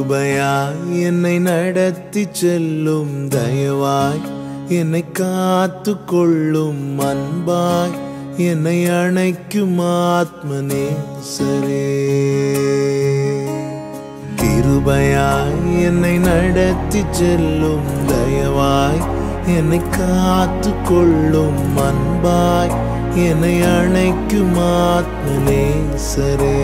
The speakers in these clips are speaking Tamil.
கிருபையாய் என்னை நடத்தி செல்லும் தயவாய் என்னை காத்து கொள்ளும் அன்பாய் என்னை அணைக்கும் ஆத்மநேசரே. கிருபையாய் என்னை நடத்தி செல்லும் தயவாய் என்னை காத்து கொள்ளும் அன்பாய் என்னை அணைக்கும் ஆத்மநேசரே.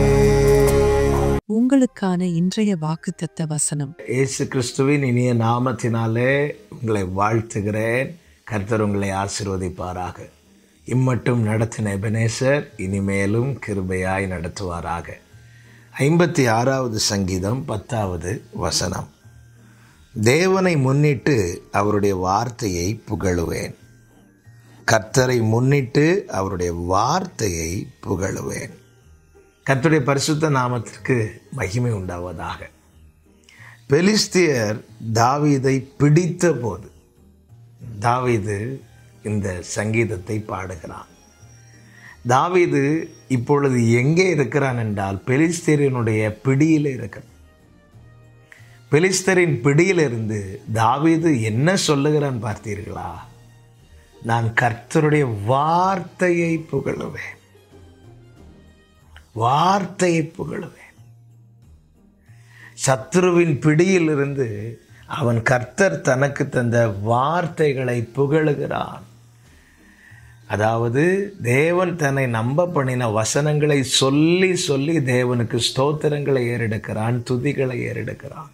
உங்களுக்கான இன்றைய வாக்குத்தத்த வசனம். இயேசு கிறிஸ்துவின் இனிய நாமத்தினாலே உங்களை வாழ்த்துகிறேன். கர்த்தர் உங்களை ஆசீர்வதிப்பாராக. இம்மட்டும் நடத்தின எபனேசர் இனிமேலும் கிருபையாய் நடத்துவாராக. 56வது சங்கீதம் 10வது வசனம். தேவனை முன்னிட்டு அவருடைய வார்த்தையை புகழுவேன். கர்த்தரை முன்னிட்டு அவருடைய வார்த்தையை புகழுவேன். கர்த்தருடைய பரிசுத்த நாமத்திற்கு மகிமை உண்டாவதாக. பெலிஸ்தியர் தாவீதை பிடித்த போது தாவீது இந்த சங்கீதத்தை பாடுகிறான். தாவீது இப்பொழுது எங்கே இருக்கிறான் என்றால் பெலிஸ்தியரினுடைய பிடியில் இருக்கிறான். பெலிஸ்தரின் பிடியிலிருந்து தாவீது என்ன சொல்லுகிறான் பார்த்தீர்களா? நான் கர்த்தருடைய வார்த்தையை புகழுவேன், வார்த்தையை புகழுவேன். சத்துருவின் பிடியிலிருந்து அவன் கர்த்தர் தனக்கு தந்த வார்த்தைகளை புகழுகிறான். அதாவது தேவன் தன்னை நம்ப பண்ணின வசனங்களை சொல்லி சொல்லி தேவனுக்கு ஸ்தோத்திரங்களை ஏறெடுக்கிறான், துதிகளை ஏறெடுக்கிறான்.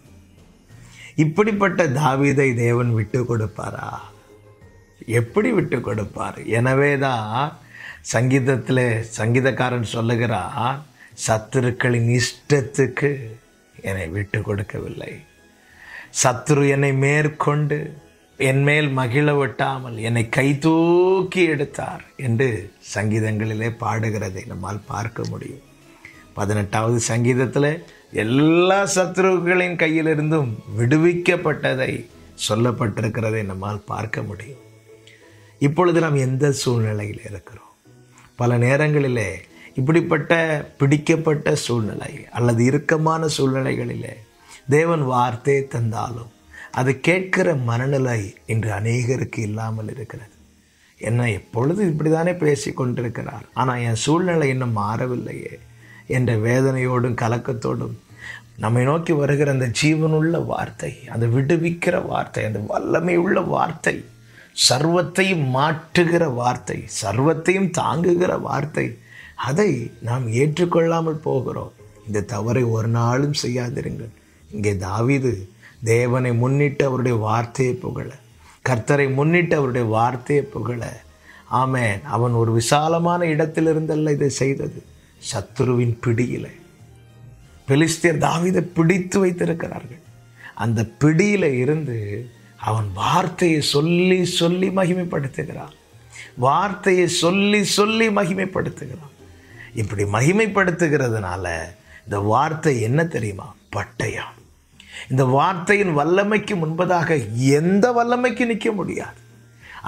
இப்படிப்பட்ட தாவீதை தேவன் விட்டு கொடுப்பாரா? எப்படி விட்டு கொடுப்பார்? எனவேதான் சங்கீதத்தில் சங்கீதக்காரன் சொல்லுகிறான், சத்துருக்களின் இஷ்டத்துக்கு என்னை விட்டு கொடுக்கவில்லை. சத்துரு என்னை மேற்கொண்டு என் மேல் மகிழ விட்டாமல் என்னை கை தூக்கி எடுத்தார் என்று சங்கீதங்களிலே பாடுகிறதை நம்மால் பார்க்க முடியும். 18வது சங்கீதத்தில் எல்லா சத்துருக்களின் கையிலிருந்தும் விடுவிக்கப்பட்டதை சொல்லப்பட்டிருக்கிறதை நம்மால் பார்க்க முடியும். இப்பொழுது நாம் எந்த சூழ்நிலையில் இருக்கிறோம்? பல நேரங்களிலே இப்படிப்பட்ட பிடிக்கப்பட்ட சூழ்நிலை அல்லது இறுக்கமான சூழ்நிலைகளிலே தேவன் வார்த்தையை தந்தாலும் அது கேட்கிற மனநிலை இன்று அநேகருக்கு இல்லாமல் இருக்கிறது. என்ன எப்பொழுது இப்படி தானே பேசி கொண்டிருக்கிறார், ஆனால் என் சூழ்நிலை இன்னும் மாறவில்லையே என்ற வேதனையோடும் கலக்கத்தோடும் நம்மை நோக்கி வருகிற அந்த ஜீவனுள்ள வார்த்தை, அந்த விடுவிக்கிற வார்த்தை, அந்த வல்லமை உள்ள வார்த்தை, சர்வத்தையும் மாற்றுகிற வார்த்தை, சர்வத்தையும் தாங்குகிற வார்த்தை, அதை நாம் ஏற்றுக்கொள்ளாமல் போகிறோம். இந்த தவறை ஒரு நாளும் செய்யாதிருங்கள். இங்கே தாவீது தேவனை முன்னிட்டு அவருடைய வார்த்தையை புகழ, கர்த்தரை முன்னிட்டு அவருடைய வார்த்தையை புகழ. ஆமென். அவன் ஒரு விசாலமான இடத்திலிருந்தல்ல இதை செய்தது, சத்துருவின் பிடியில. பெலிஸ்தியர் தாவீதை பிடித்து வைத்திருக்கிறார்கள். அந்த பிடியில இருந்து அவன் வார்த்தையை சொல்லி சொல்லி மகிமைப்படுத்துகிறான், வார்த்தையை சொல்லி சொல்லி மகிமைப்படுத்துகிறான். இப்படி மகிமைப்படுத்துகிறதுனால இந்த வார்த்தை என்ன தெரியுமா? பட்டயம். இந்த வார்த்தையின் வல்லமைக்கு முன்பதாக எந்த வல்லமைக்கு நிற்க முடியாது.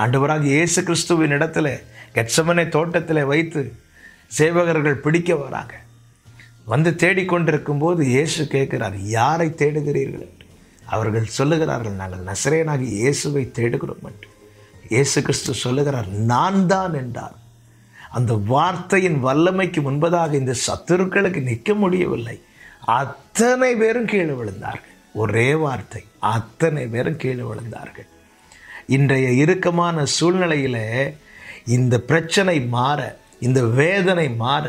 ஆண்டவராக இயேசு கிறிஸ்துவின் இடத்துல கெத்செமனே தோட்டத்தில் வைத்து சேவகர்கள் பிடிக்க வராங்க. வந்து தேடிக்கொண்டிருக்கும் போது இயேசு கேட்கிறார், யாரை தேடுகிறீர்கள் என்று. அவர்கள் சொல்லுகிறார்கள், நாங்கள் நசரேயனாகி இயேசுவை தேடுகிறோம் என்று. இயேசு கிறிஸ்து சொல்லுகிறார், நான் தான் என்றார். அந்த வார்த்தையின் வல்லமைக்கு முன்பதாக இந்த சத்துருக்களுக்கு நிற்க முடியவில்லை. அத்தனை பேரும் கீழே விழுந்தார்கள். ஒரே வார்த்தை, அத்தனை பேரும் கீழே விழுந்தார்கள். இன்றைய இறுக்கமான சூழ்நிலையில இந்த பிரச்சனை மாற, இந்த வேதனை மாற,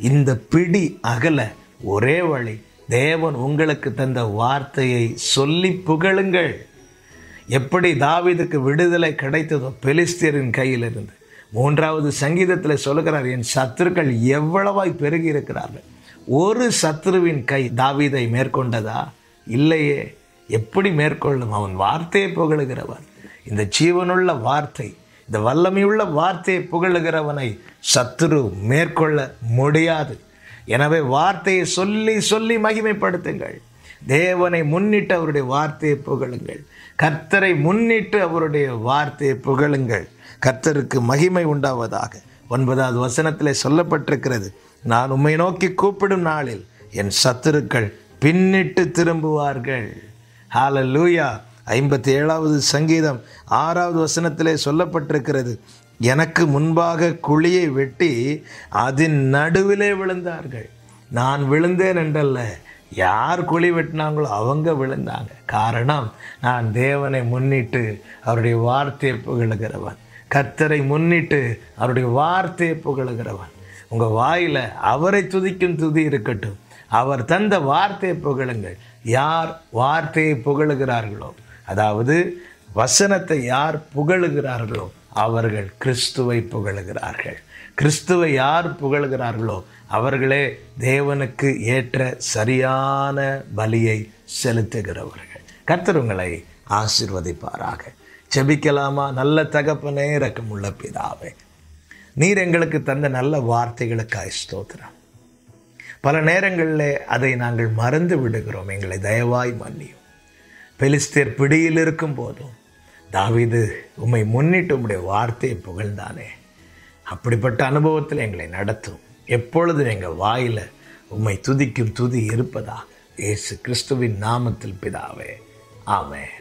இந்த பிடி அகல ஒரே வழி, தேவன் உங்களுக்கு தந்த வார்த்தையை சொல்லி புகழுங்கள். எப்படி தாவீதுக்கு விடுதலை கிடைத்ததோ பெலிஸ்தியரின் கையிலிருந்து, 3வது சங்கீதத்தில் சொல்லுகிறார், என் சத்துருக்கள் எவ்வளவாய் பெருகி இருக்கிறார்கள். ஒரு சத்துருவின் கை தாவீதை மேற்கொண்டதா? இல்லையே. எப்படி மேற்கொள்ளும்? அவன் வார்த்தையை புகழுகிறவன். இந்த ஜீவனுள்ள வார்த்தை, இந்த வல்லமையுள்ள வார்த்தையை புகழுகிறவனை சத்துரு மேற்கொள்ள முடியாது. எனவே வார்த்தையை சொல்லி சொல்லி மகிமைப்படுத்துங்கள். தேவனை முன்னிட்டு அவருடைய வார்த்தையை புகழுங்கள். கர்த்தரை முன்னிட்டு அவருடைய வார்த்தையை புகழுங்கள். கர்த்தருக்கு மகிமை உண்டாவதாக. 9வது வசனத்திலே சொல்லப்பட்டிருக்கிறது, நான் உம்மை நோக்கி கூப்பிடும் நாளில் என் சத்துருக்கள் பின்னிட்டு திரும்புவார்கள். ஹல்லேலூயா. 57வது சங்கீதம் 6வது வசனத்திலே சொல்லப்பட்டிருக்கிறது, எனக்கு முன்பாக குழியை வெட்டி அதன் நடுவிலே விழுந்தார்கள். நான் விழுந்தேன் என்றல்ல, யார் குழி வெட்டினாங்களோ அவங்க விழுந்தாங்க. காரணம், நான் தேவனை முன்னிட்டு அவருடைய வார்த்தையை புகழுகிறவன், கர்த்தரை முன்னிட்டு அவருடைய வார்த்தையை புகழுகிறவன். உங்கள் வாயில் அவரை துதிக்கும் துதி இருக்கட்டும். அவர் தந்த வார்த்தையை புகழுங்கள். யார் வார்த்தையை புகழுகிறார்களோ, அதாவது வசனத்தை யார் புகழுகிறார்களோ அவர்கள் கிறிஸ்துவை புகழுகிறார்கள். கிறிஸ்துவை யார் புகழுகிறார்களோ அவர்களே தேவனுக்கு ஏற்ற சரியான பலியை செலுத்துகிறவர்கள். கர்த்தர் உங்களை ஆசீர்வதிப்பாராக. ஜெபிக்கலாமா? நல்ல தகப்பனே, இரக்கமுள்ள பிதாவே, நீர் எங்களுக்கு தந்த நல்ல வார்த்தைகளுக்காய் ஸ்தோத்திரம். பல நேரங்களில் அதை நாங்கள் மறந்து விடுகிறோம். எங்களை தயவாய் மன்னியும். பெலிஸ்தர் பிடியில் இருக்கும் போதும் தாவீது உம்மை முன்னிட்டு உம்முடைய வார்த்தையை புகழ்ந்தானே, அப்படிப்பட்ட அனுபவத்தில் எங்களை நடத்தும். எப்பொழுதும் எங்கள் வாயில் உம்மை துதிக்கும் துதி இருப்பதாக இயேசு கிறிஸ்துவின் நாமத்தில் பிதாவே, ஆமென்.